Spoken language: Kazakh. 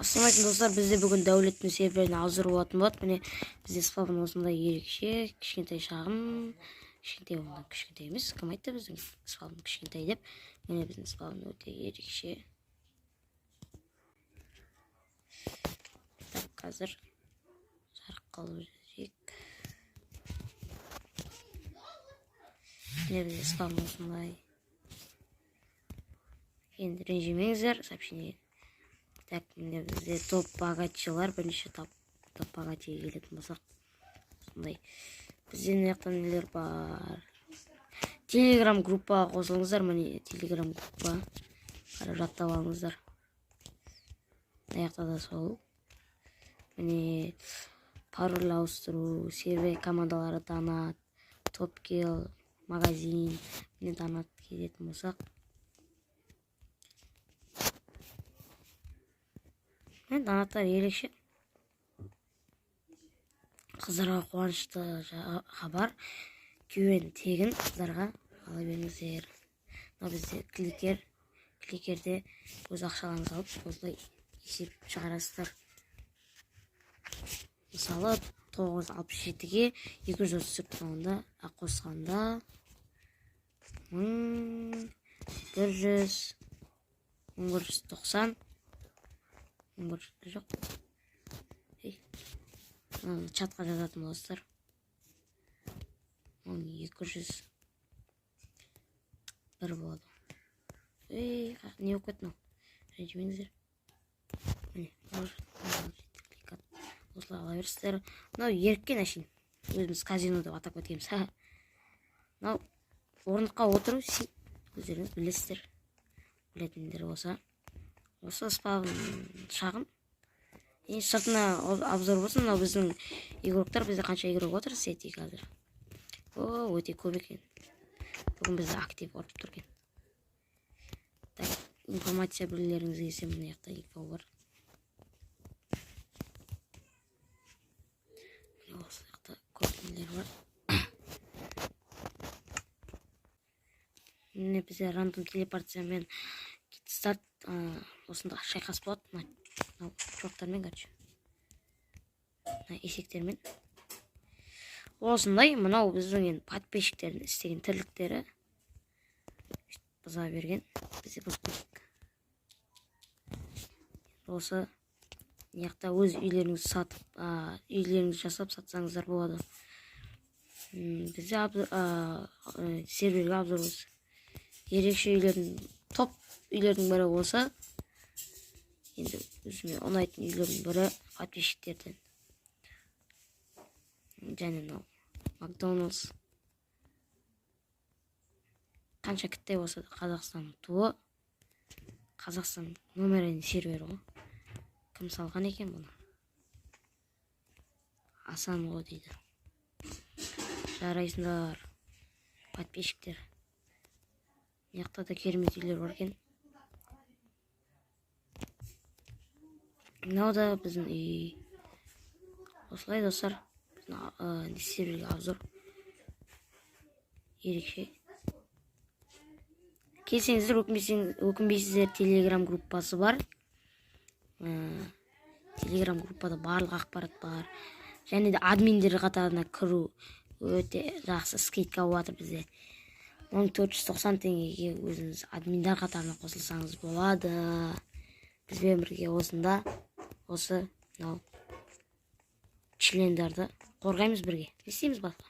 Ассалаумағалейкум достар, бізде бүгін дәулеттің серверіне аузыр болатын болады. Міне бізде спавн осындай ерекше, кішкентай шағын, кішкентай ондан кішкентай емес. Кім айтты біздің спавн кішкентай деп? Міне біздің спавн өте ерекше. Так, қазір жарық қалу керек. Міне бізде спавн осындай. Енді ренжімеңіздер, сообщение. Так, міне бізде топ богатчылар, бірінші топ богатчиге келетін болсақ. Сондай. Бізде мынаяқтан нелер бар. Телеграм группаға қосылыңыздар, міне телеграм группа. Қарап жаттап алыңыздар. Мынаяқта да сол. Міне пароль ауыстыру, сервер командалары донат, топкил, магазин, міне донат келетін болсақ. Донаттар ерекше. Қыздарға қуанышты хабар. Күйен тегін қыздарға ала беріңіздер. Мына бізде кликерде өз ақшаларыңызды алып, осылай есеп шығарасыздар. Мысалы 967-ге 234 тұрғанда қосқанда 1190 жоқ. Чатқа жазатын боласыздар. 1201 болады. Не болып кетті мынау? Ренжімеңіздер. Осылай ала бересіздер. Мынау еріккен әшейін. Өзіміз казино деп атап кеткенбіз. Мынау орындыққа отыру, өздеріңіз білесіздер. Білетіндер болса. Осы спавн шағын. Сыртына обзор болсын. Мынау біздің игроктар, бізде қанша игрок отыр сети қазір. Өте көп екен. Бүгін бізді актив ұрып тұр екен. Так, информация білулеріңіз келсе мына жақта инфо бар. Осы жақта көп нелер бар. Міне бізде рандом телепортациямен старт осында шайқас болады. Мынау чоқтармен, короче. Есектермен. Осындай, мынау біздің подписчиктердің істеген тірліктері. Бұза берген. Бізде бұзбедік. Осы яқта өз үйлеріңізді сатып, үйлеріңізді жасап сатсаңыздар болады. Бізде серверге обзор болса. Ерекше үйлердің, топ үйлердің бірі болса, енді өзіме ұнайтын үйлердің бірі подписчиктерден. Және мынау Макдональдс. Қанша кіттай болса да Қазақстанның туы. Қазақстан номерін сервері ғой. Кім салған екен бұны? Асан ғой дейді. Жарайсыңдар подписчиктер. Мынаяқта да керемет үйлер бар екен. Мынау да біздің үй. Осылай достар. Серверге обзор. Ерекше. Келсеңіздер, өкінбейсіздер, телеграм группасы бар. Телеграм группада барлық ақпарат бар. Және де админдер қатарына кіру өте жақсы скидка болатыр бізде. 1490 теңгеге өзіңіз админдар қатарына қосылсаңыз болады. Бізбен бірге осында осы члендарды қорғаймыз бірге. Не істейміз басқа?